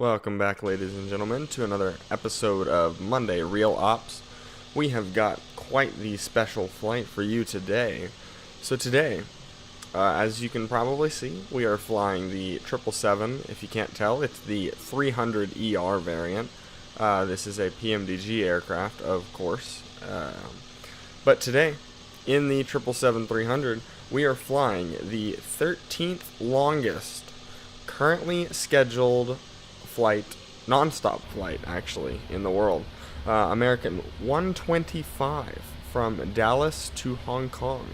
Welcome back, ladies and gentlemen, to another episode of Monday RealOps. We have got quite the special flight for you today. So today, as you can probably see, we are flying the 777. If you can't tell, it's the 300ER variant. This is a PMDG aircraft, of course. But today, in the 777-300, we are flying the 13th longest currently scheduled flight, nonstop flight actually, in the world. American 125 from Dallas to Hong Kong.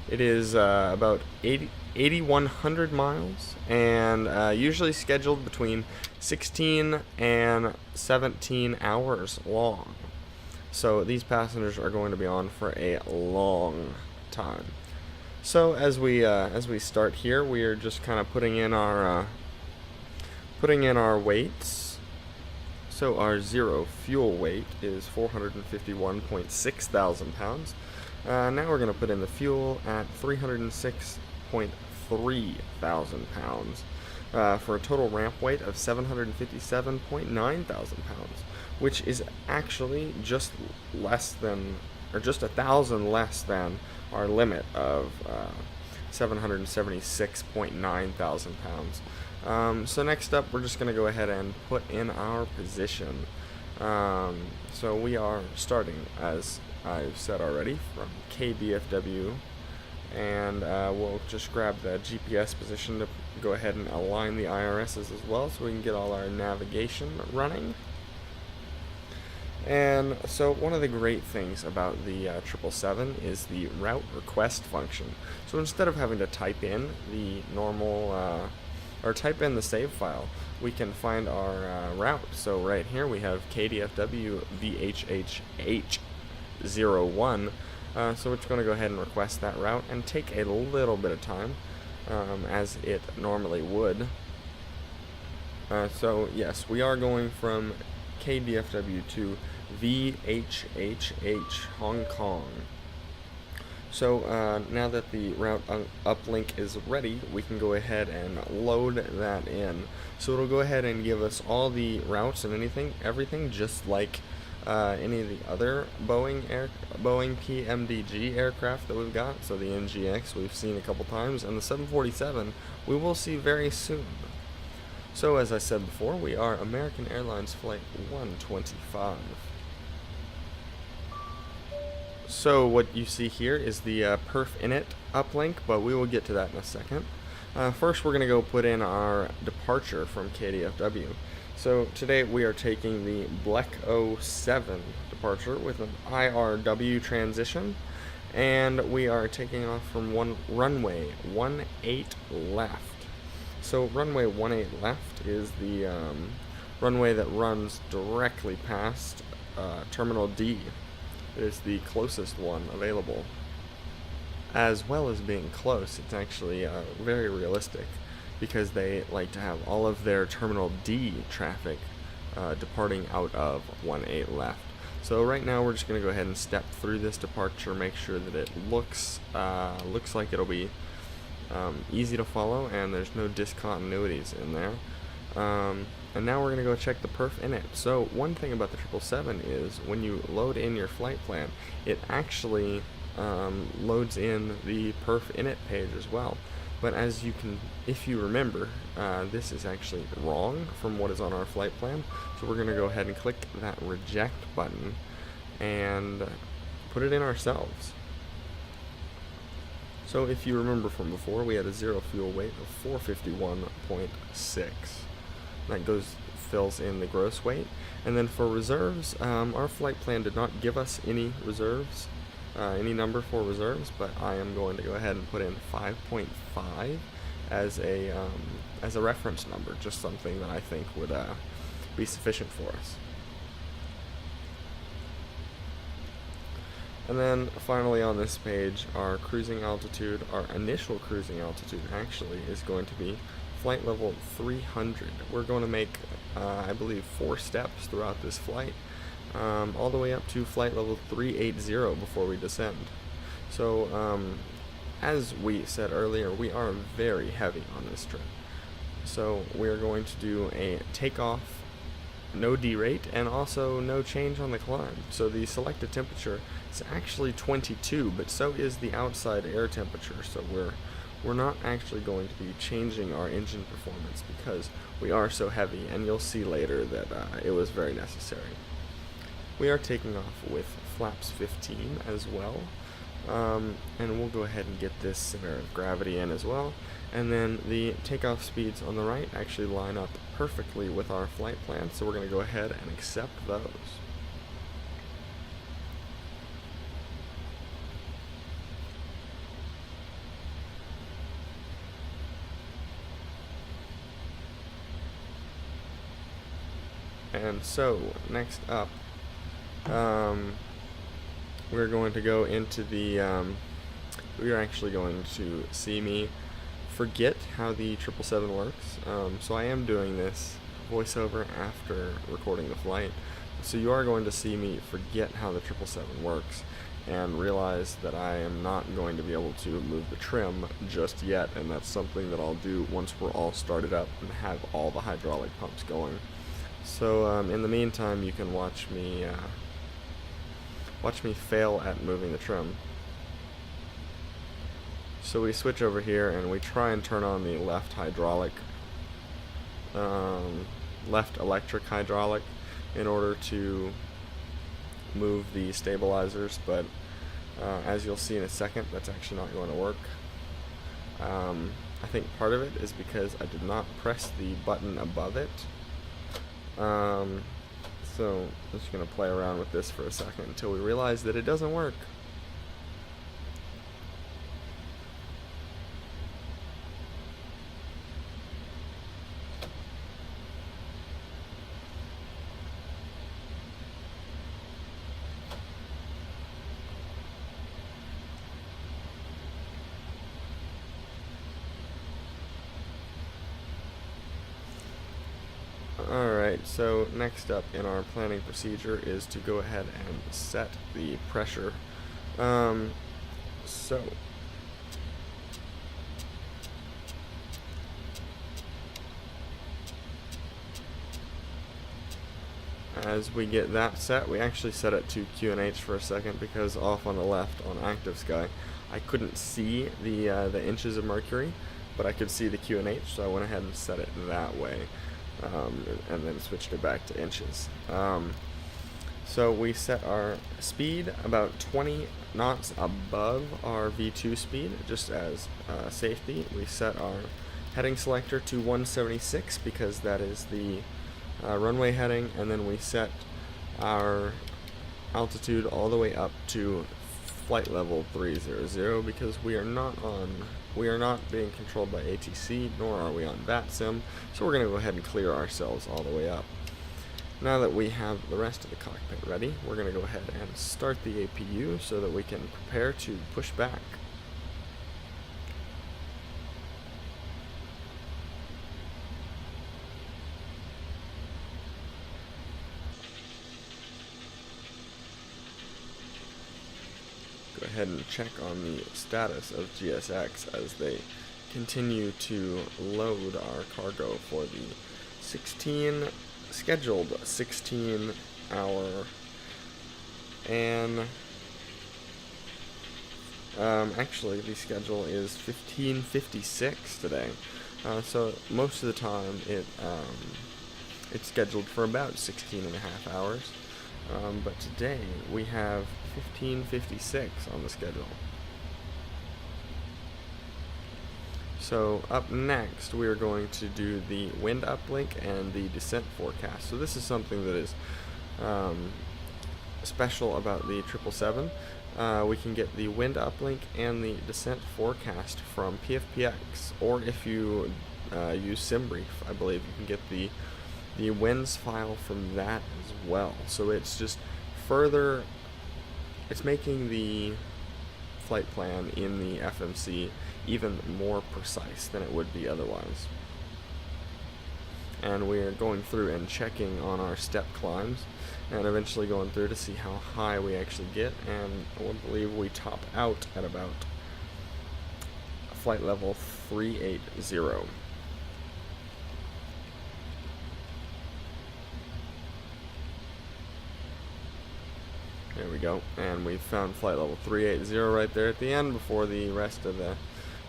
It is about 8,100 miles and usually scheduled between 16 and 17 hours long. So these passengers are going to be on for a long time. So as we start here, we are just kind of putting in our weights. So our zero fuel weight is 451.6 thousand pounds. Now we're going to put in the fuel at 306.3 thousand pounds for a total ramp weight of 757.9 thousand pounds, which is actually just less than, or just 1,000 less than our limit of 776.9 thousand pounds. So next up, we're just going to go ahead and put in our position. So we are starting, as I've said already, from KDFW, and we'll just grab the GPS position to go ahead and align the IRSs as well, so we can get all our navigation running. And so one of the great things about the 777 is the route request function. So instead of having to type in the normal or type in the save file, we can find our route. So right here we have KDFW VHHH 01. So we're just going to go ahead and request that route and take a little bit of time, as it normally would. So yes, we are going from KDFW to VHHH Hong Kong. So now that the route uplink is ready, we can go ahead and load that in. So it'll go ahead and give us all the routes and everything, just like any of the other Boeing PMDG aircraft that we've got. So the NGX we've seen a couple times, and the 747 we will see very soon. So as I said before, we are American Airlines Flight 125. So what you see here is the perf init uplink, but we will get to that in a second. First, we're going to go put in our departure from KDFW. So today we are taking the Black 07 departure with an IRW transition, and we are taking off from runway 18 left. So runway 18 left is the runway that runs directly past Terminal D. It is the closest one available. As well as being close, it's actually very realistic, because they like to have all of their Terminal D traffic departing out of 18 left. So right now we're just going to go ahead and step through this departure, make sure that it looks like it'll be easy to follow and there's no discontinuities in there. And now we're going to go check the perf init. So one thing about the 777 is when you load in your flight plan, it actually loads in the perf init page as well. But as you can, if you remember, this is actually wrong from what is on our flight plan. So we're going to go ahead and click that reject button and put it in ourselves. So if you remember from before, we had a zero fuel weight of 451.6. That fills in the gross weight. And then for reserves, our flight plan did not give us any reserves, any number for reserves, but I am going to go ahead and put in 5.5 as a reference number, just something that I think would be sufficient for us. And then finally on this page, our cruising altitude, our initial cruising altitude actually is going to be flight level 300. We're going to make, I believe, 4 steps throughout this flight, all the way up to flight level 380 before we descend. So as we said earlier, we are very heavy on this trip. So we're going to do a takeoff, no derate, and also no change on the climb. So the selected temperature is actually 22, but so is the outside air temperature. So we're not actually going to be changing our engine performance because we are so heavy, and you'll see later that it was very necessary. We are taking off with flaps 15 as well, and we'll go ahead and get this center of gravity in as well. And then the takeoff speeds on the right actually line up perfectly with our flight plan, so we're going to go ahead and accept those. And so, next up, we're going to go into the, we are actually going to see me forget how the 777 works. So I am doing this voiceover after recording the flight. So you are going to see me forget how the 777 works and realize that I am not going to be able to move the trim just yet, and that's something that I'll do once we're all started up and have all the hydraulic pumps going. So in the meantime, you can watch me fail at moving the trim. So we switch over here and we try and turn on the left electric hydraulic in order to move the stabilizers, but as you'll see in a second, that's actually not going to work. I think part of it is because I did not press the button above it. So I'm just going to play around with this for a second until we realize that it doesn't work. Alright, so next up in our planning procedure is to go ahead and set the pressure. So as we get that set, we actually set it to QNH for a second because off on the left on active sky, I couldn't see the inches of mercury, but I could see the QNH, so I went ahead and set it that way. And then switched it back to inches. So we set our speed about 20 knots above our V2 speed, just as safety. We set our heading selector to 176 because that is the runway heading, and then we set our altitude all the way up to flight level 300 because we are not being controlled by ATC, nor are we on VATSIM, so we're going to go ahead and clear ourselves all the way up. Now that we have the rest of the cockpit ready, we're going to go ahead and start the APU so that we can prepare to push back. Go ahead and check on the status of GSX as they continue to load our cargo for the scheduled 16-hour and actually the schedule is 15:56 today, so most of the time it's scheduled for about 16.5 hours. But today we have 15:56 on the schedule. So up next we are going to do the wind uplink and the descent forecast. So this is something that is special about the 777. We can get the wind uplink and the descent forecast from PFPX, or if you use SimBrief, I believe you can get the winds file from that as well. So it's just further, it's making the flight plan in the FMC even more precise than it would be otherwise. And we're going through and checking on our step climbs and eventually going through to see how high we actually get, and I believe we top out at about flight level 380. There we go, and we found flight level 380 right there at the end before the rest of the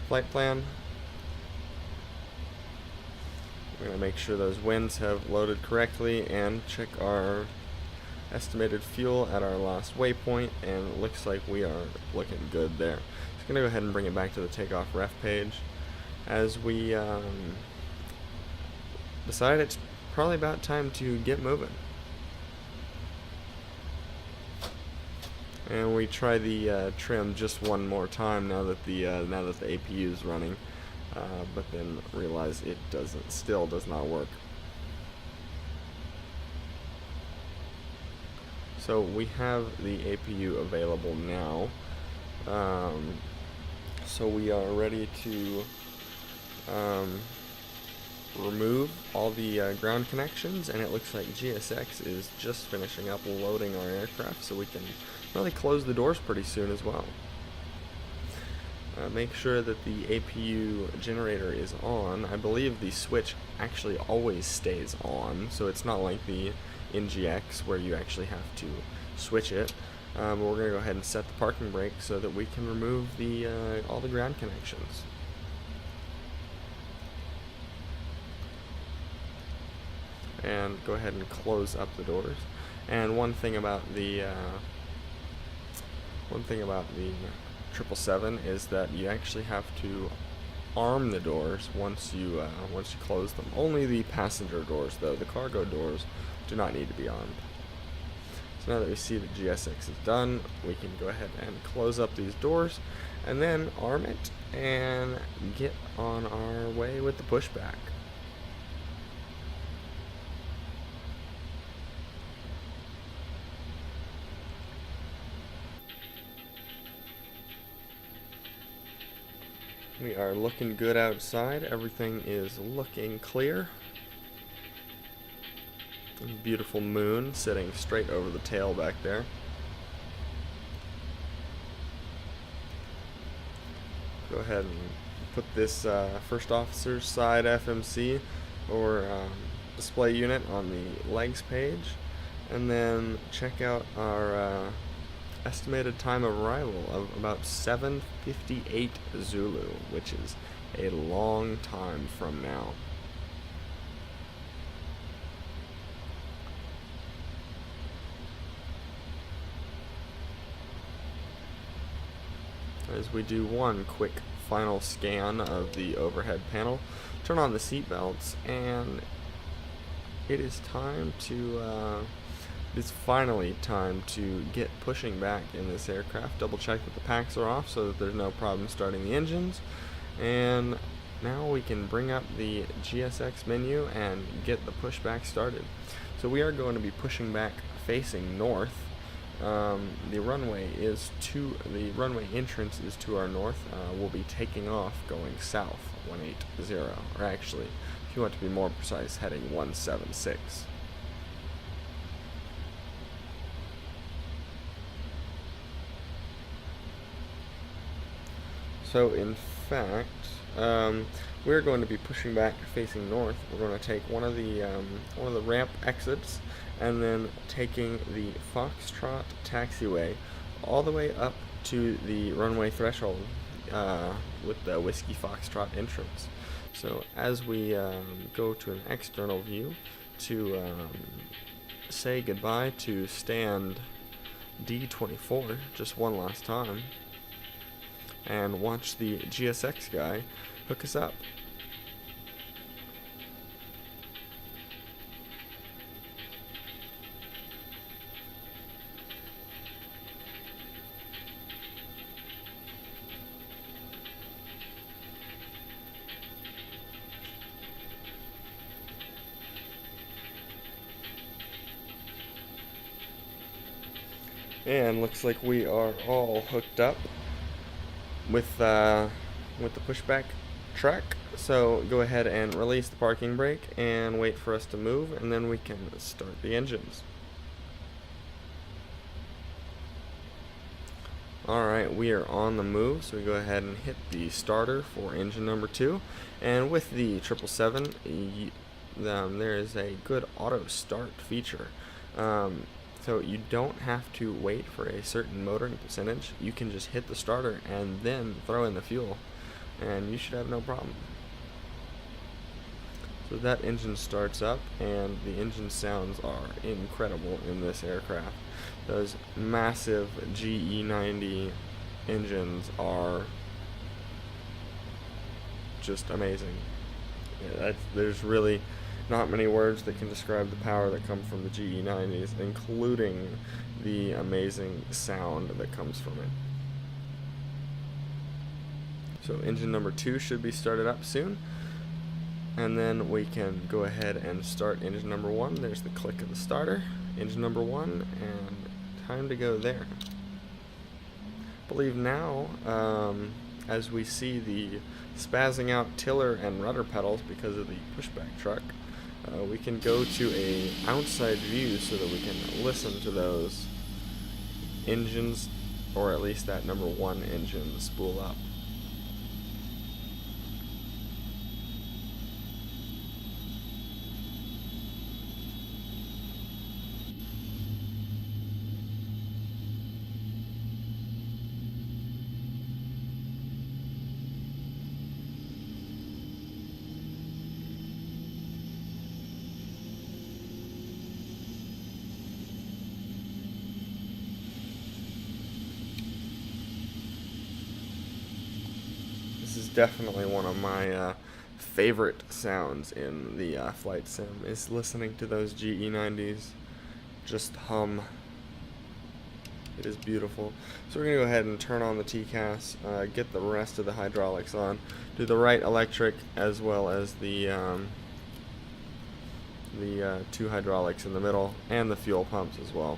flight plan. We're going to make sure those winds have loaded correctly and check our estimated fuel at our last waypoint, and it looks like we are looking good there. Just going to go ahead and bring it back to the takeoff ref page as we decide it's probably about time to get moving. And we try the trim just one more time now that the APU is running, but then realize it still does not work. So we have the APU available now, so we are ready to remove all the ground connections, and it looks like GSX is just finishing up loading our aircraft, so we can really close the doors pretty soon as well. Make sure that the APU generator is on. I believe the switch actually always stays on, so it's not like the NGX where you actually have to switch it. But we're going to go ahead and set the parking brake so that we can remove all the ground connections. And go ahead and close up the doors. And one thing about the 777 is that you actually have to arm the doors once you close them. Only the passenger doors, though. The cargo doors do not need to be armed. So now that we see that GSX is done, we can go ahead and close up these doors and then arm it and get on our way with the pushback. We are looking good outside. Everything is looking clear. Beautiful moon sitting straight over the tail back there. Go ahead and put this first officer's side FMC or display unit on the legs page, and then check out our estimated time of arrival of about 7:58 Zulu, which is a long time from now. As we do one quick final scan of the overhead panel, turn on the seat belts, and it is it's finally time to get pushing back in this aircraft. Double check that the packs are off so that there's no problem starting the engines. And now we can bring up the GSX menu and get the pushback started. So we are going to be pushing back facing north. The runway entrance is to our north. We'll be taking off going south 180, or actually, if you want to be more precise, heading 176. So in fact, we're going to be pushing back facing north. We're going to take one of the ramp exits, and then taking the Foxtrot taxiway all the way up to the runway threshold with the Whiskey Foxtrot entrance. So as we go to an external view to say goodbye to stand D24 just one last time, and watch the GSX guy hook us up. And looks like we are all hooked up with the pushback track. So go ahead and release the parking brake and wait for us to move, and then we can start the engines. Alright, we are on the move, so we go ahead and hit the starter for engine number 2. And with the 777, there is a good auto start feature. So you don't have to wait for a certain motoring percentage. You can just hit the starter and then throw in the fuel, and you should have no problem. So that engine starts up, and the engine sounds are incredible in this aircraft. Those massive GE90 engines are just amazing. Yeah, there's really not many words that can describe the power that comes from the GE90s, including the amazing sound that comes from it. So engine number 2 should be started up soon, and then we can go ahead and start engine number 1. There's the click of the starter, engine number 1, and time to go there. I believe now, as we see the spazzing out tiller and rudder pedals because of the pushback truck, we can go to a outside view so that we can listen to those engines, or at least that number 1 engine, spool up. This is definitely one of my favorite sounds in the flight sim, is listening to those GE90s just hum. It is beautiful. So we're going to go ahead and turn on the TCAS, get the rest of the hydraulics on, do the right electric as well as the 2 hydraulics in the middle, and the fuel pumps as well.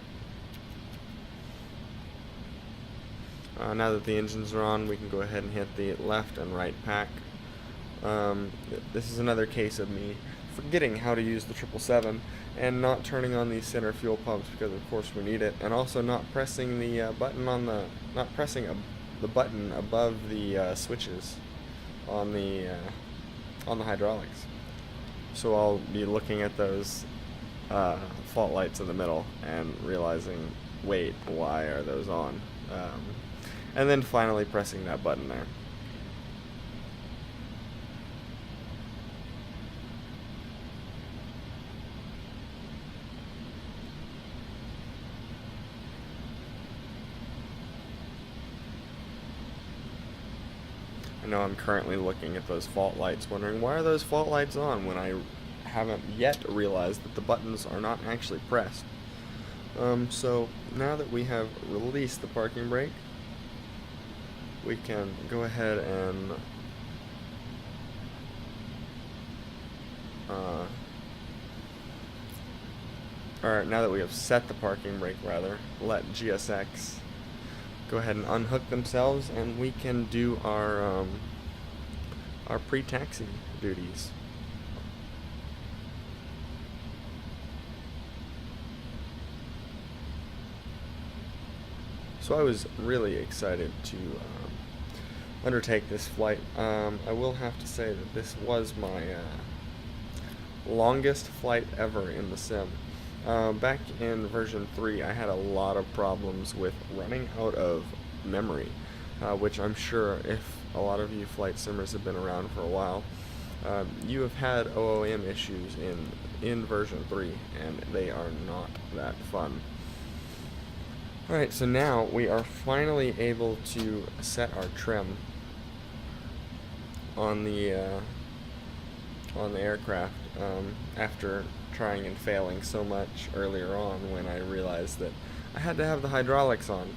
Now that the engines are on, we can go ahead and hit the left and right pack. This is another case of me forgetting how to use the 777 and not turning on the center fuel pumps, because of course we need it, and also not pressing the button on the the button above the switches on the hydraulics. So I'll be looking at those fault lights in the middle and realizing, wait, why are those on? And then finally pressing that button there. I know I'm currently looking at those fault lights, wondering why are those fault lights on when I haven't yet realized that the buttons are not actually pressed. So now that we have released the parking brake, we can go ahead and or now that we have set the parking brake, rather, let GSX go ahead and unhook themselves, and we can do our pre-taxi duties. So I was really excited to undertake this flight. I will have to say that this was my longest flight ever in the sim. Back in version 3, I had a lot of problems with running out of memory, which I'm sure if a lot of you flight simmers have been around for a while, you have had OOM issues in version 3, and they are not that fun. Alright, so now we are finally able to set our trim on the aircraft after trying and failing so much earlier on, when I realized that I had to have the hydraulics on.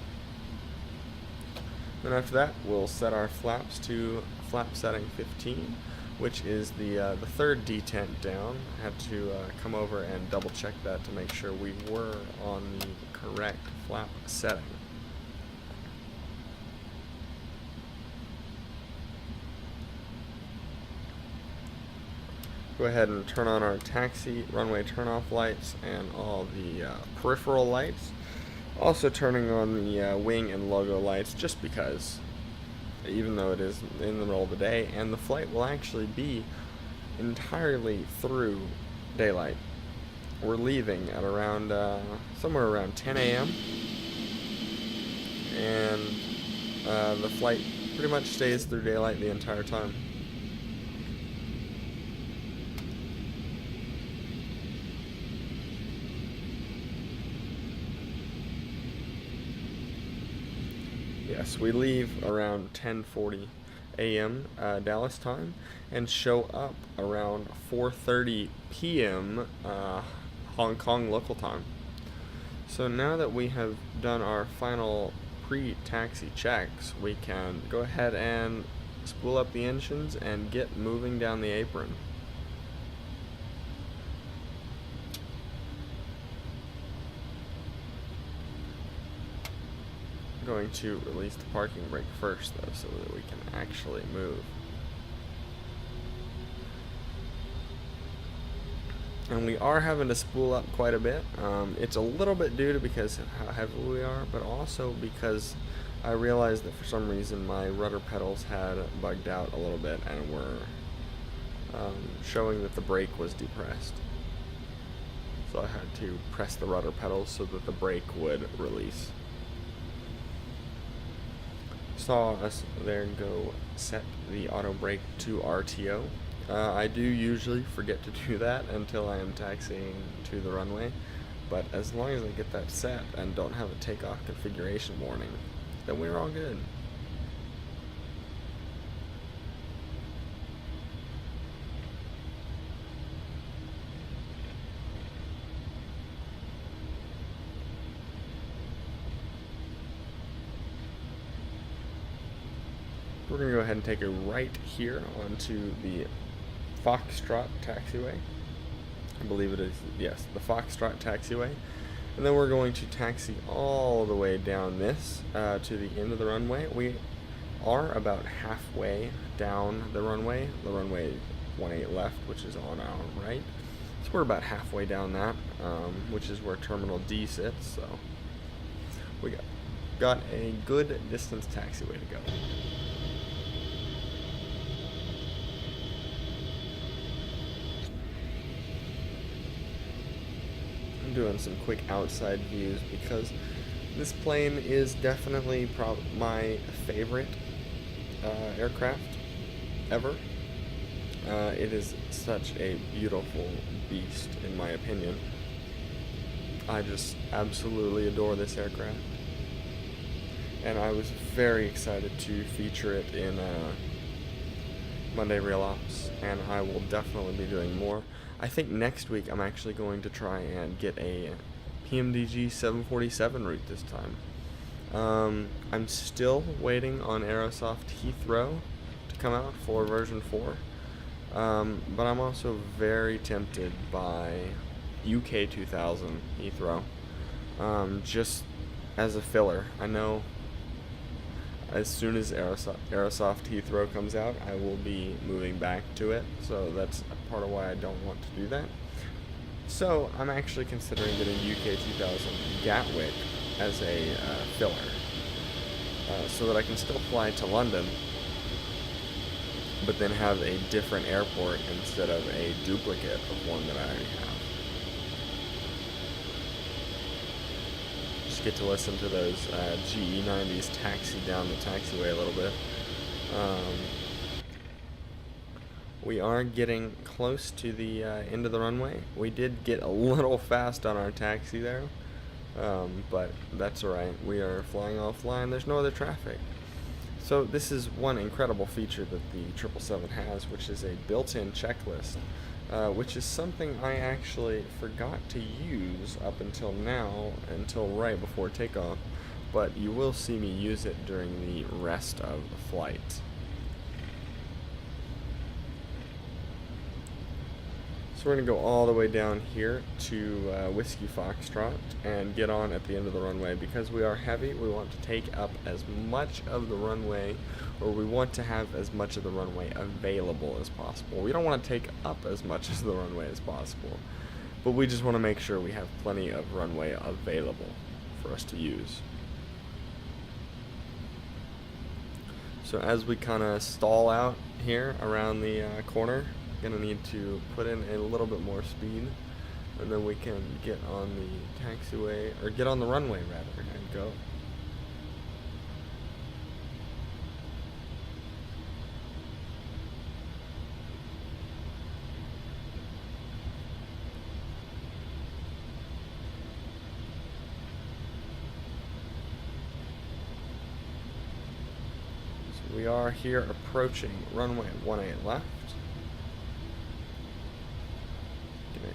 Then after that, we'll set our flaps to flap setting 15, which is the third detent down. I had to come over and double check that to make sure we were on the correct flap setting. Go ahead and turn on our taxi runway turnoff lights and all the peripheral lights. Also turning on the wing and logo lights, just because, even though it is in the middle of the day, and the flight will actually be entirely through daylight. we're leaving at around somewhere around 10 a.m. and the flight pretty much stays through daylight the entire time. Yes, we leave around 10:40 a.m. Dallas time and show up around 4:30 p.m. Hong Kong local time. So now that we have done our final pre-taxi checks, we can go ahead and spool up the engines and get moving down the apron. Going to release the parking brake first though, so that we can actually move. And we are having to spool up quite a bit. It's a little bit due to because of how heavy we are, but also because I realized that for some reason my rudder pedals had bugged out a little bit and were showing that the brake was depressed. So I had to press the rudder pedals so that the brake would release. Saw us there go set the auto brake to RTO. I do usually forget to do that until I am taxiing to the runway, but as long as I get that set and don't have a takeoff configuration warning, then we're all good. We're going to go ahead and take a right here onto the Foxtrot taxiway. I believe it is, yes, the Foxtrot taxiway. And then we're going to taxi all the way down this to the end of the runway. We are about halfway down the runway 18 left, which is on our right. So we're about halfway down that, which is where Terminal D sits. So we got a good distance taxiway to go. Doing some quick outside views because this plane is definitely my favorite aircraft ever. It is such a beautiful beast in my opinion. I just absolutely adore this aircraft, and I was very excited to feature it in Monday RealOps, and I will definitely be doing more. I think next week I'm actually going to try and get a PMDG 747 route this time. I'm still waiting on Aerosoft Heathrow to come out for version 4, but I'm also very tempted by UK 2000 Heathrow, just as a filler. I know as soon as Aerosoft Heathrow comes out, I will be moving back to it, so that's part of why I don't want to do that. So I'm actually considering getting UK 2000 Gatwick as a filler, so that I can still fly to London, but then have a different airport instead of a duplicate of one that I already have. Get to listen to those GE90s taxi down the taxiway a little bit. We are getting close to the end of the runway. We did get a little fast on our taxi there, but that's alright. We are flying offline. There's no other traffic. So this is one incredible feature that the 777 has, which is a built-in checklist, which is something I actually forgot to use up until now, until right before takeoff, but you will see me use it during the rest of the flight. So we're going to go all the way down here to Whiskey Foxtrot and get on at the end of the runway. Because we are heavy, we want to take up as much of the runway, or we want to have as much of the runway available as possible. We don't want to take up as much of the runway as possible, but we just want to make sure we have plenty of runway available for us to use. So as we kind of stall out here around the corner, gonna need to put in a little bit more speed and then we can get on the taxiway, or get on the runway rather, and go. So we are here approaching runway 18 left.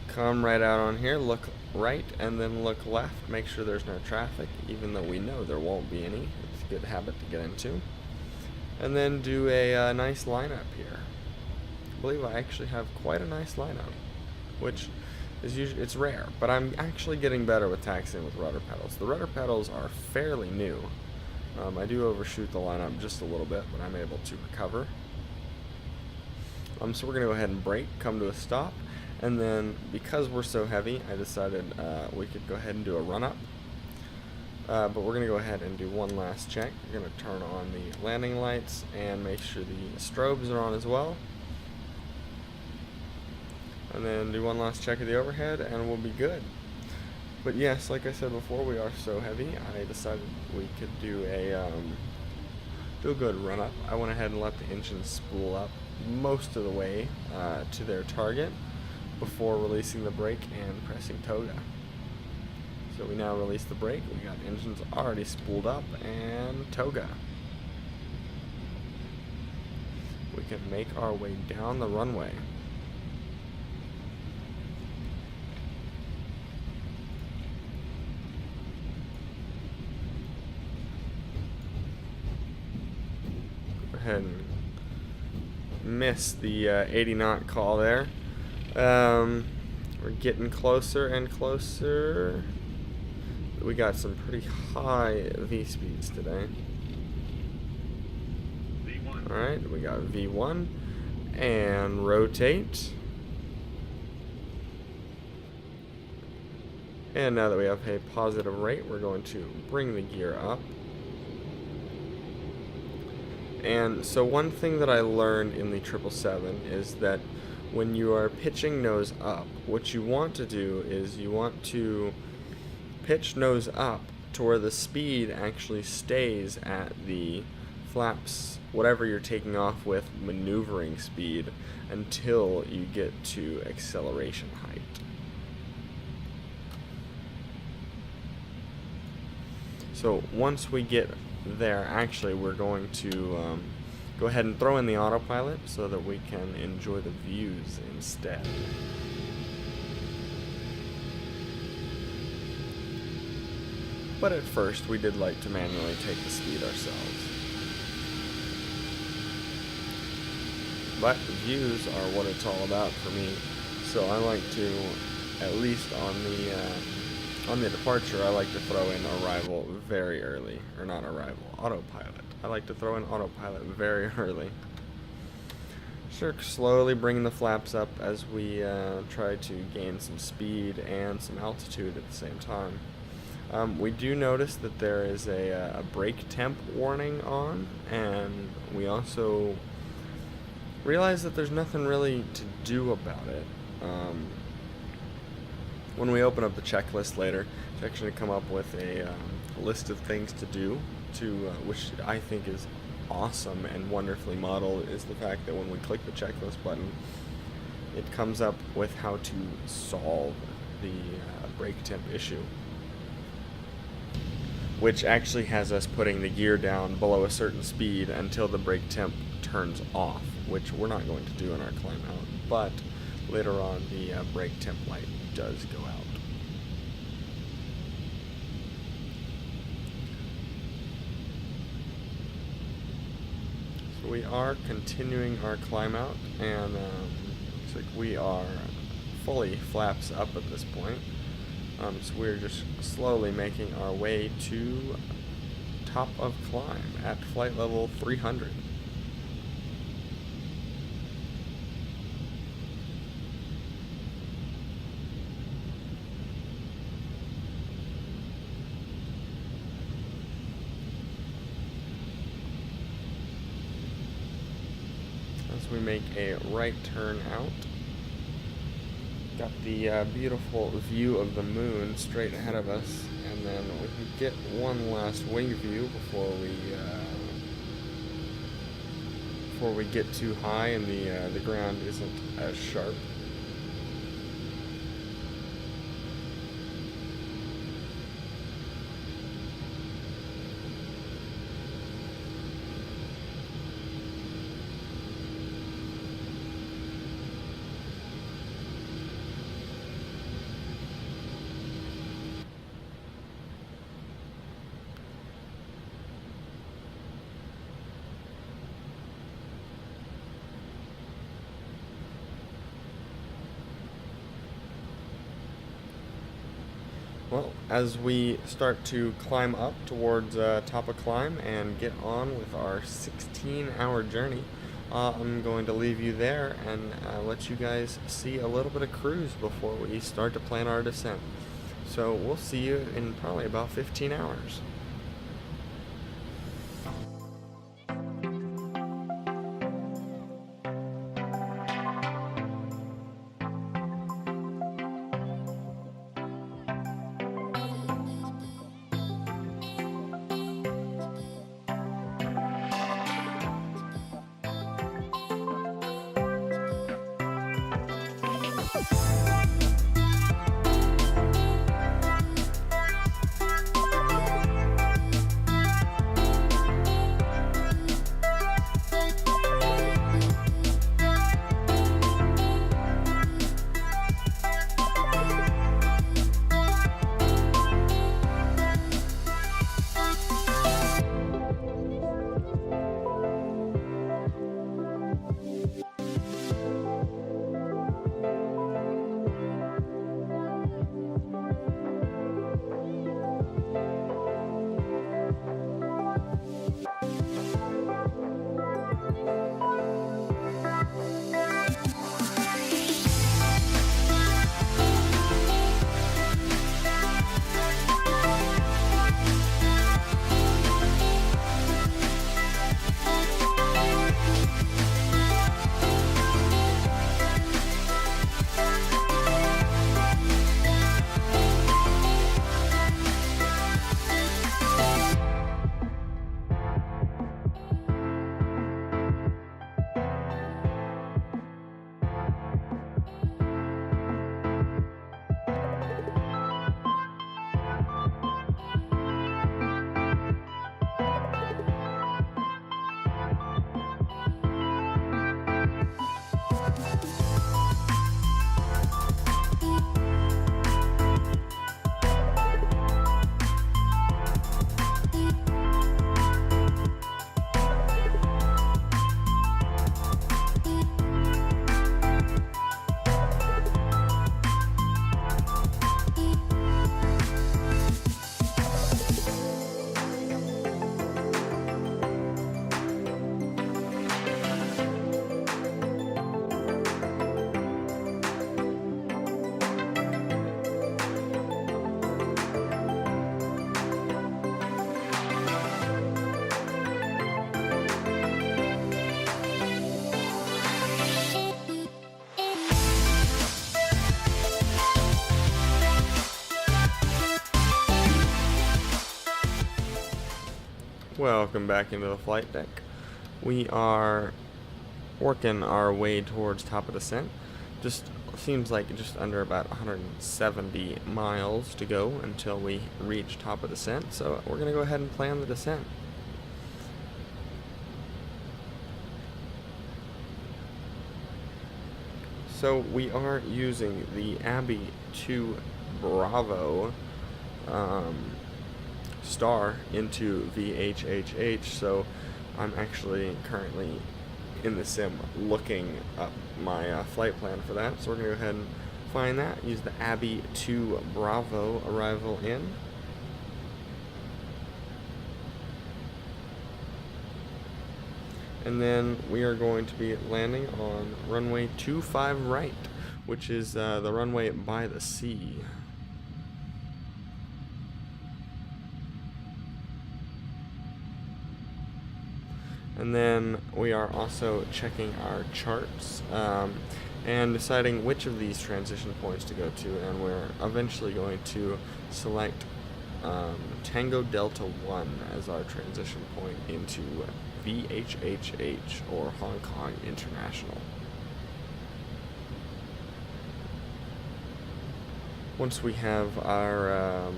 Come right out on here, look right, and then look left. Make sure there's no traffic, even though we know there won't be any. It's a good habit to get into. And then do a nice lineup here. I believe I actually have quite a nice lineup, which is usually, it's rare, but I'm actually getting better with taxiing with rudder pedals. The rudder pedals are fairly new. I do overshoot the lineup just a little bit, but I'm able to recover. So we're going to go ahead and brake, come to a stop. And then, because we're so heavy, I decided we could go ahead and do a run-up. But we're going to go ahead and do one last check. We're going to turn on the landing lights and make sure the strobes are on as well. And then do one last check of the overhead, and we'll be good. But yes, like I said before, we are so heavy, I decided we could do a good run-up. I went ahead and let the engine spool up most of the way to their target before releasing the brake and pressing toga. So we now release the brake, we got engines already spooled up, and toga. We can make our way down the runway. Go ahead and miss the 80 knot call there. We're getting closer and closer. We got some pretty high V speeds today. Alright, we got V1 and rotate. And now that we have a positive rate, we're going to bring the gear up. And so one thing that I learned in the 777 is that when you are pitching nose up, what you want to do is you want to pitch nose up to where the speed actually stays at the flaps, whatever you're taking off with, maneuvering speed, until you get to acceleration height. So once we get there, actually we're going to go ahead and throw in the autopilot so that we can enjoy the views instead. But at first, we did like to manually take the speed ourselves. But the views are what it's all about for me. So I like to, at least on the departure, I like to throw in arrival very early. Or not arrival, autopilot. I like to throw in autopilot very early. Start slowly bringing the flaps up as we try to gain some speed and some altitude at the same time. We do notice that there is a brake temp warning on, and we also realize that there's nothing really to do about it. When we open up the checklist later, it's actually going to come up with a list of things to do, which I think is awesome and wonderfully modeled, is the fact that when we click the checklist button, it comes up with how to solve the brake temp issue, which actually has us putting the gear down below a certain speed until the brake temp turns off, which we're not going to do in our climb out, but later on the brake temp light does go out. So we are continuing our climb out, and looks like we are fully flaps up at this point. So we're just slowly making our way to top of climb at flight level 300. As we make a right turn out, got the beautiful view of the moon straight ahead of us, and then we can get one last wing view before we get too high and the ground isn't as sharp. Well, as we start to climb up towards top of climb and get on with our 16-hour journey, I'm going to leave you there and let you guys see a little bit of cruise before we start to plan our descent. So we'll see you in probably about 15 hours. Welcome back into the flight deck. We are working our way towards top of descent. Just seems like just under about 170 miles to go until we reach top of descent, so we're going to go ahead and plan the descent. So we are using the Abby 2 Bravo star into VHHH, so I'm actually currently in the sim looking up my flight plan for that. So we're going to go ahead and find that, use the Abby 2 Bravo arrival in. And then we are going to be landing on runway 25 right, which is the runway by the sea. And then we are also checking our charts. and deciding which of these transition points to go to, and we're eventually going to select Tango Delta 1 as our transition point into VHHH, or Hong Kong International. Once we have our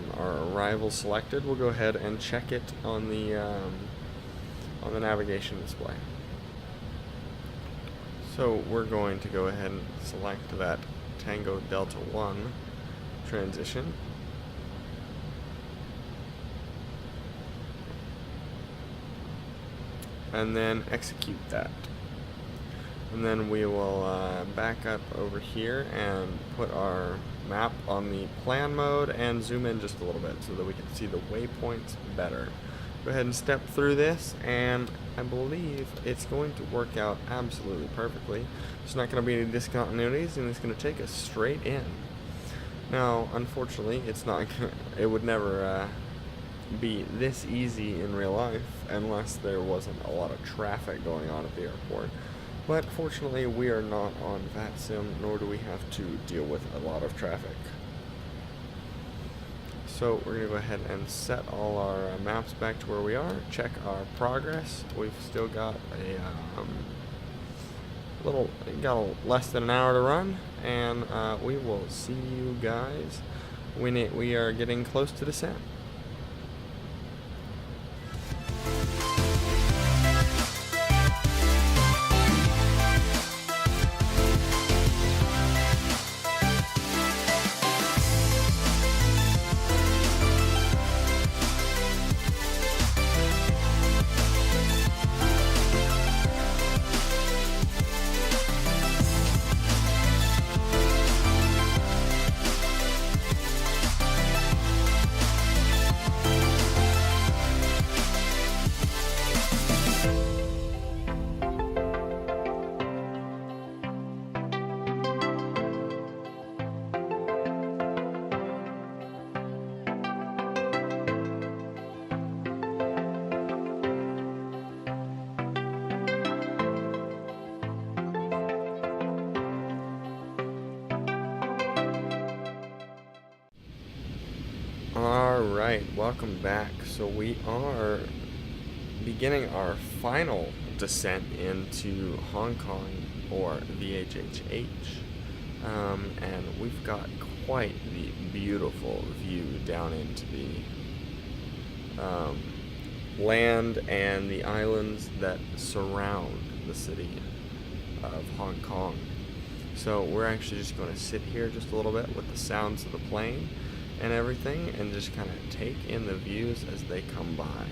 arrival selected, we'll go ahead and check it on the navigation display. So we're going to go ahead and select that Tango Delta 1 transition. And then execute that. And then we will back up over here and put our map on the plan mode and zoom in just a little bit so that we can see the waypoints better. Go ahead and step through this, and I believe it's going to work out absolutely perfectly. There's not going to be any discontinuities, and it's going to take us straight in. Now, unfortunately, it's not. It would never be this easy in real life unless there wasn't a lot of traffic going on at the airport. But fortunately, we are not on VATSIM, nor do we have to deal with a lot of traffic. So we're going to go ahead and set all our maps back to where we are, check our progress. We've still got less than an hour to run, and we will see you guys when we are getting close to descent. Alright, welcome back. So we are beginning our final descent into Hong Kong, or VHHH, and we've got quite the beautiful view down into the land and the islands that surround the city of Hong Kong. So we're actually just going to sit here just a little bit with the sounds of the plane and everything, and just kind of take in the views as they come by.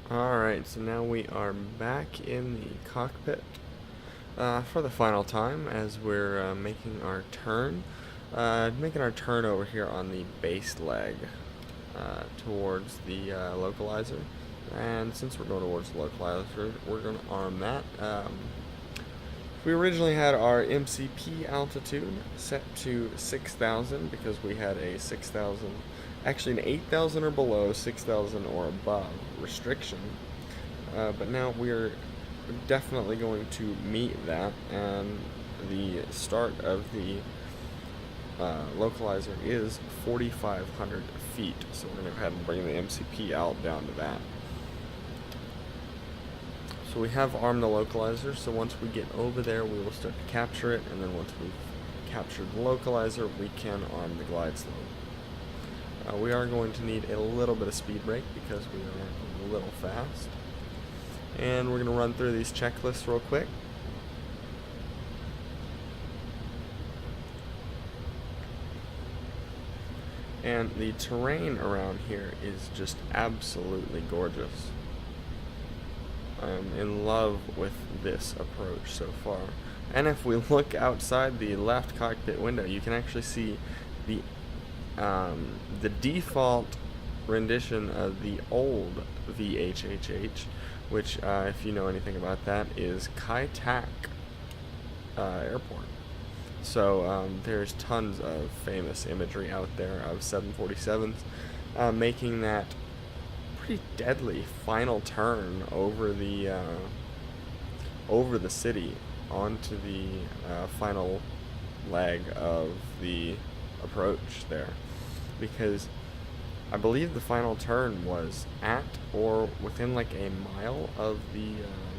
Alright, so now we are back in the cockpit for the final time as we're making our turn. Over here on the base leg towards the localizer. And since we're going towards the localizer, we're going to arm that. We originally had our MCP altitude set to 6,000 because we had a 6,000, actually an 8,000 or below, 6,000 or above restriction. But now we're definitely going to meet that, and the start of the localizer is 4,500 feet. So we're going to go ahead and bring the MCP out down to that. So we have armed the localizer, so once we get over there we will start to capture it, and then once we've captured the localizer we can arm the glide slope. We are going to need a little bit of speed brake because we are a little fast. And we're going to run through these checklists real quick. And the terrain around here is just absolutely gorgeous. I'm in love with this approach so far. And if we look outside the left cockpit window, you can actually see the default rendition of the old VHHH, which, if you know anything about that, is Kai Tak Airport. So there's tons of famous imagery out there of 747s making that pretty deadly final turn over the city onto the final leg of the approach there, because I believe the final turn was at or within like a mile of the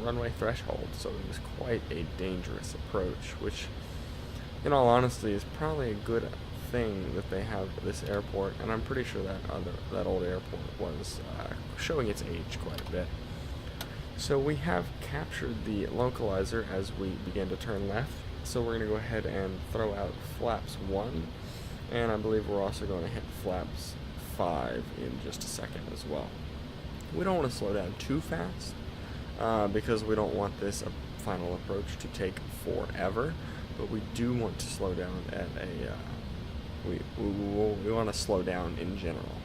runway threshold, so it was quite a dangerous approach, which in all honesty is probably a good thing that they have this airport, and I'm pretty sure that old airport was showing its age quite a bit. So we have captured the localizer as we begin to turn left, so we're going to go ahead and throw out flaps 1, and I believe we're also going to hit flaps 5 in just a second as well. We don't want to slow down too fast because we don't want this final approach to take forever, but we do want to slow down at a we want to slow down in general.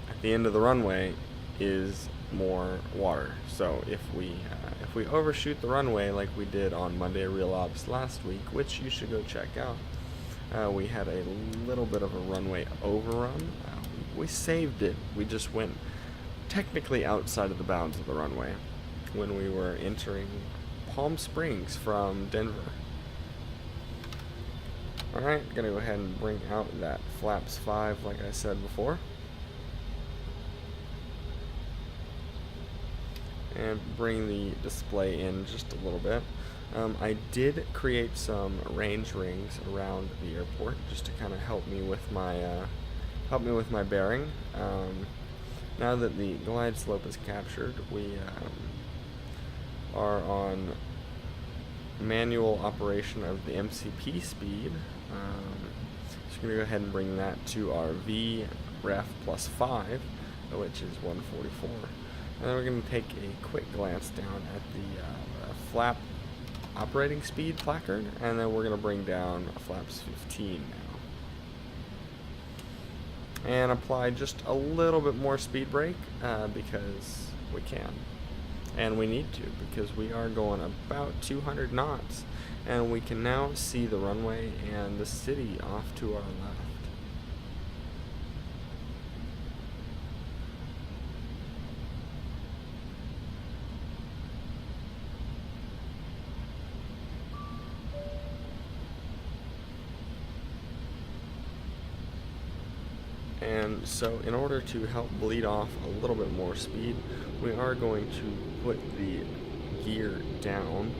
At the end of the runway is more water, so if we overshoot the runway like we did on Monday RealOps last week, which you should go check out, we had a little bit of a runway overrun. We saved it. We just went technically outside of the bounds of the runway when we were entering Palm Springs from Denver. Alright, gonna go ahead and bring out that flaps 5 like I said before. And bring the display in just a little bit. I did create some range rings around the airport just to kind of help me with my bearing. Now that the glide slope is captured, we are on manual operation of the MCP speed. So we're going to go ahead and bring that to our VREF plus 5, which is 144. And then we're going to take a quick glance down at the flap operating speed placard, and then we're going to bring down flaps 15 now. And apply just a little bit more speed brake because we can. And we need to, because we are going about 200 knots, and we can now see the runway and the city off to our left. And so in order to help bleed off a little bit more speed, we are going to put the gear down.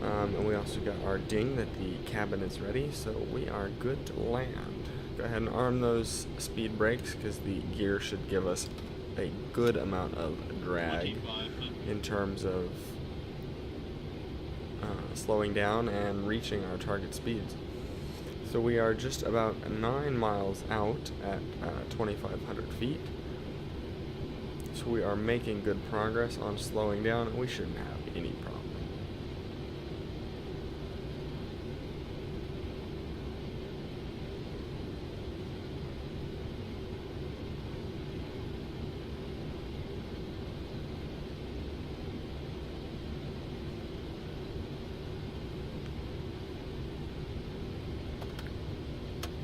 And we also got our ding that the cabin is ready, so we are good to land. Go ahead and arm those speed brakes because the gear should give us a good amount of drag in terms of slowing down and reaching our target speeds. So we are just about 9 miles out at 2,500 feet. So we are making good progress on slowing down, and we shouldn't have any problem.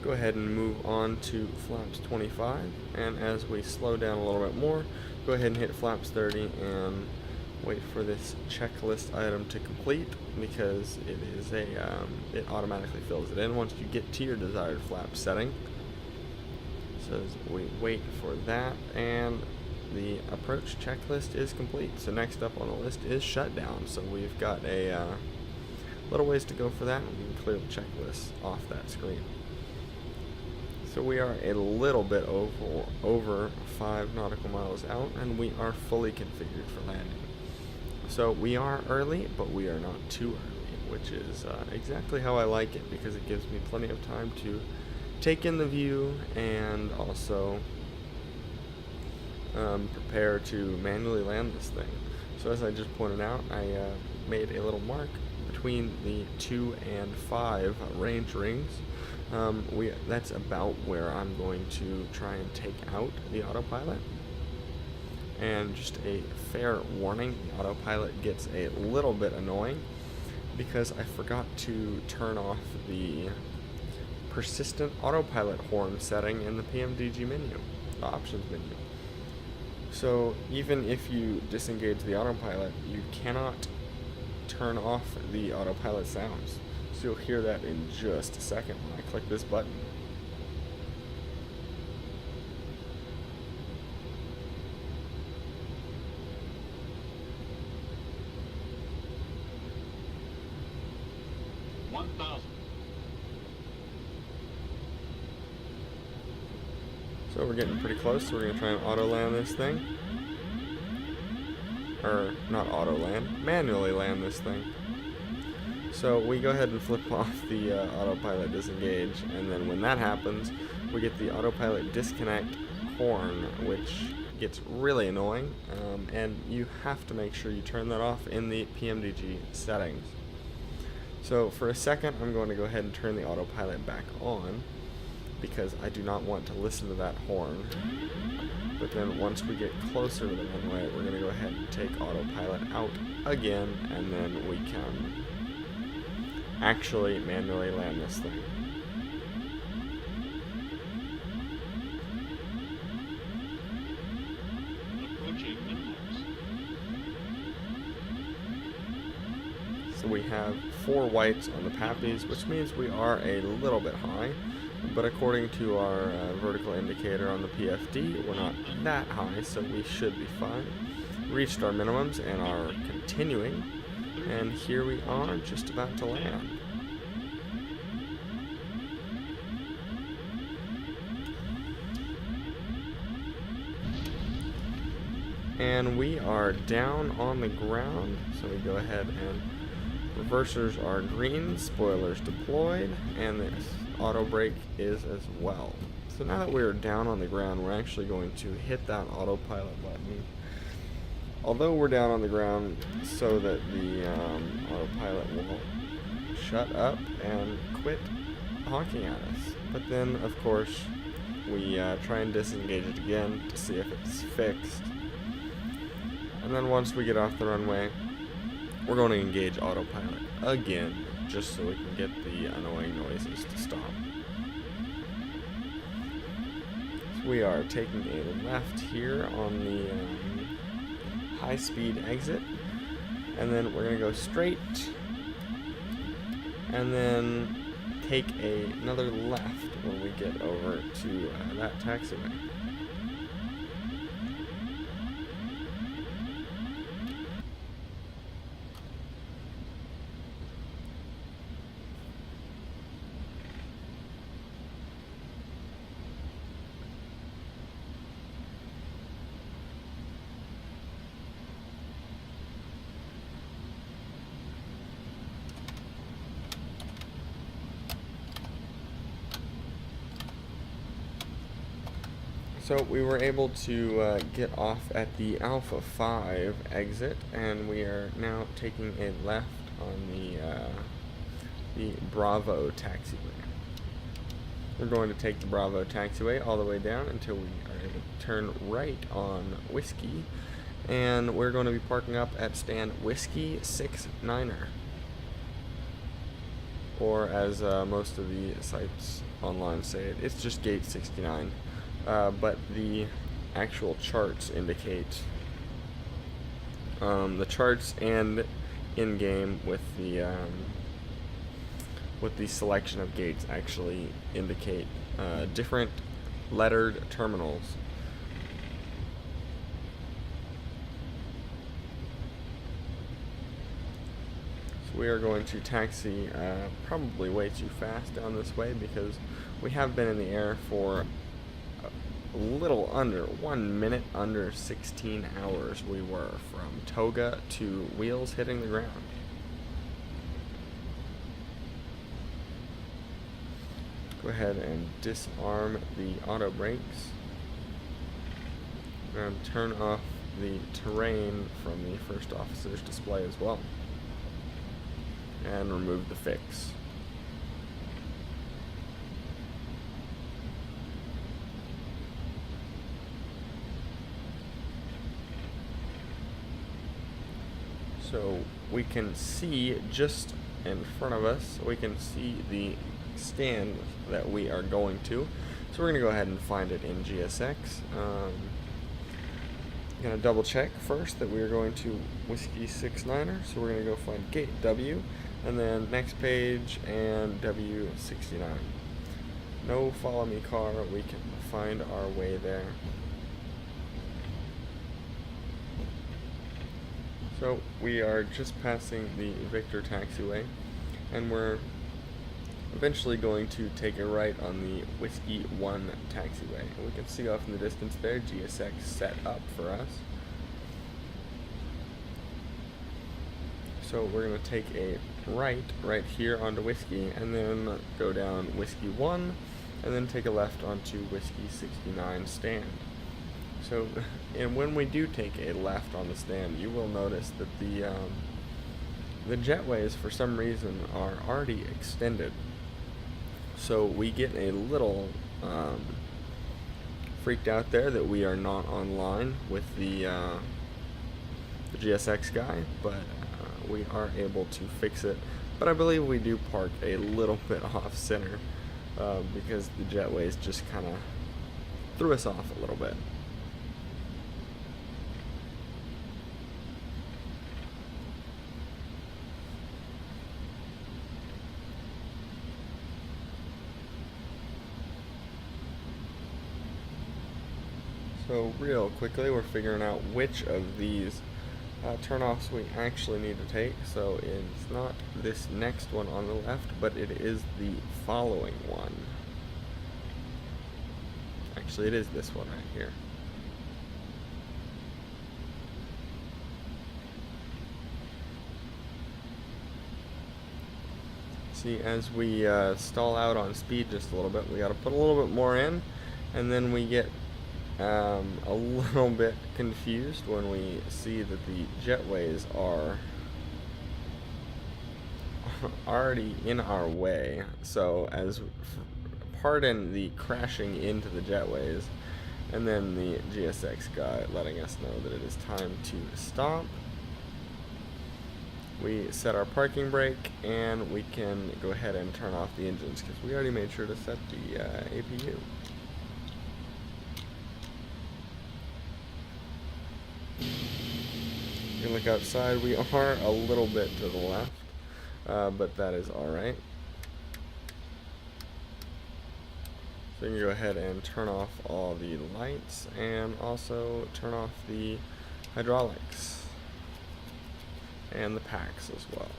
go ahead and move on to flaps 25, and as we slow down a little bit more, go ahead and hit flaps 30 and wait for this checklist item to complete, because it is it automatically fills it in once you get to your desired flap setting. So as we wait for that, and the approach checklist is complete. So next up on the list is shutdown. So we've got a little ways to go for that, and we can clear the checklist off that screen. So we are a little bit over 5 nautical miles out, and we are fully configured for landing. So we are early, but we are not too early, which is exactly how I like it, because it gives me plenty of time to take in the view and also prepare to manually land this thing. So as I just pointed out, I made a little mark between the 2 and 5 range rings. That's about where I'm going to try and take out the autopilot. And just a fair warning, the autopilot gets a little bit annoying because I forgot to turn off the persistent autopilot horn setting in the PMDG menu, the options menu. So even if you disengage the autopilot, you cannot turn off the autopilot sounds. So you'll hear that in just a second when I click this button. So we're getting pretty close, so we're going to try and auto-land this thing. Or, not auto-land, manually land this thing. So we go ahead and flip off the autopilot disengage, and then when that happens, we get the autopilot disconnect horn, which gets really annoying, and you have to make sure you turn that off in the PMDG settings. So for a second, I'm going to go ahead and turn the autopilot back on, because I do not want to listen to that horn. But then once we get closer to the runway, we're going to go ahead and take autopilot out again, and then we can actually manually land this thing. So we have 4 whites on the pappies, which means we are a little bit high. But according to our vertical indicator on the PFD, we're not that high, so we should be fine. Reached our minimums and are continuing, and here we are just about to land. And we are down on the ground, so we go ahead and reversers are green, spoilers deployed, and this auto brake is as well. So now that we're down on the ground, we're actually going to hit that autopilot button. Although we're down on the ground, so that the autopilot will shut up and quit honking at us. But then, of course, we try and disengage it again to see if it's fixed. And then once we get off the runway, we're going to engage autopilot again, just so we can get the annoying noises to stop. So we are taking a left here on the high-speed exit, and then we're going to go straight, and then take another left when we get over to that taxiway. So we were able to get off at the Alpha 5 exit, and we are now taking a left on the Bravo taxiway. We're going to take the Bravo taxiway all the way down until we are able to turn right on Whiskey, and we're going to be parking up at stand Whiskey 69er. or as most of the sites online say it, it's just gate 69. But the actual charts indicate the charts and in-game with the selection of gates actually indicate different lettered terminals. So we are going to taxi probably way too fast down this way because we have been in the air for a little under 1 minute under 16 hours. We were from toga to wheels hitting the ground. Go ahead and disarm the auto brakes and turn off the terrain from the first officer's display as well, and remove the fix. So we can see just in front of us, we can see the stand that we are going to. So we're going to go ahead and find it in GSX. I'm going to double check first that we are going to Whiskey 69er. So we're going to go find gate W, and then next page and W69. No follow me car, we can find our way there. So we are just passing the Victor taxiway, and we're eventually going to take a right on the Whiskey 1 taxiway. And we can see off in the distance there, GSX set up for us. So we're going to take a right here onto Whiskey, and then go down Whiskey 1, and then take a left onto Whiskey 69 stand. So, and when we do take a left on the stand, you will notice that the jetways, for some reason, are already extended. So we get a little freaked out there that we are not online with the GSX guy, but we are able to fix it. But I believe we do park a little bit off center because the jetways just kind of threw us off a little bit. So real quickly, we're figuring out which of these turnoffs we actually need to take. So it's not this next one on the left, but it is the following one. Actually, it is this one right here. See, as we stall out on speed just a little bit, we got to put a little bit more in, and then we get a little bit confused when we see that the jetways are already in our way. So pardon the crashing into the jetways, and then the GSX guy letting us know that it is time to stop. We set our parking brake, and we can go ahead and turn off the engines because we already made sure to set the APU. You look outside, we are a little bit to the left, but that is alright. So you can go ahead and turn off all the lights and also turn off the hydraulics and the packs as well.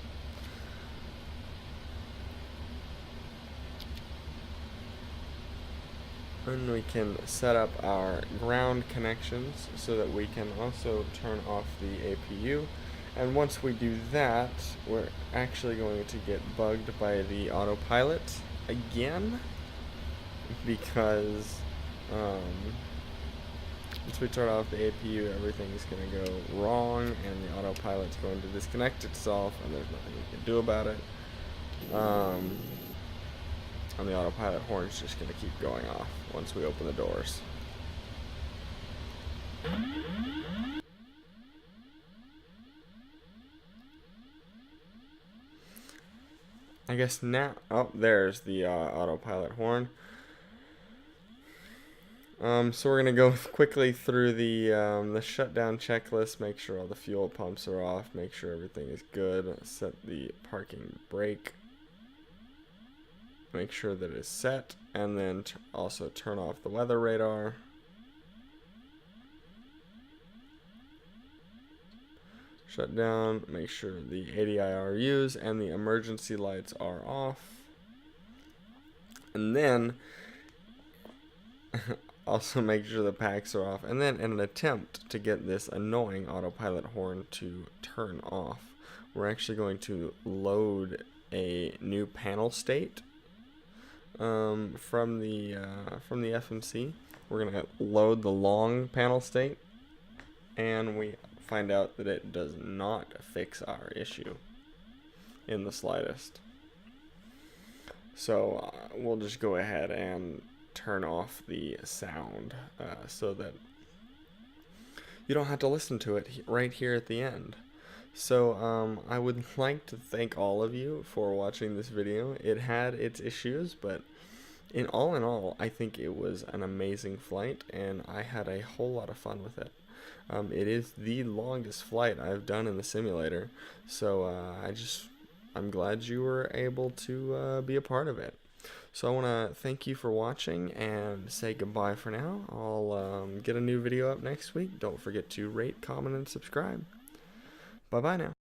And we can set up our ground connections so that we can also turn off the APU. And once we do that, we're actually going to get bugged by the autopilot again, because once we turn off the APU, everything's going to go wrong, and the autopilot's going to disconnect itself, and there's nothing we can do about it. And the autopilot horn's just going to keep going off once we open the doors. I guess now, oh, there's the autopilot horn. So we're gonna go quickly through the shutdown checklist. Make sure all the fuel pumps are off. Make sure everything is good. Set the parking brake. Make sure that it is set, and then also turn off the weather radar. Shut down. Make sure the ADIRUs and the emergency lights are off, and then also make sure the packs are off, and then in an attempt to get this annoying autopilot horn to turn off, we're actually going to load a new panel state from the FMC. We're gonna load the long panel state, and we find out that it does not fix our issue in the slightest. So we'll just go ahead and turn off the sound so that you don't have to listen to it right here at the end. So I would like to thank all of you for watching this video. It had its issues, but in all, I think it was an amazing flight, and I had a whole lot of fun with it. It is the longest flight I've done in the simulator, so I'm glad you were able to be a part of it. So I want to thank you for watching and say goodbye for now. I'll get a new video up next week. Don't forget to rate, comment, and subscribe. Bye-bye now.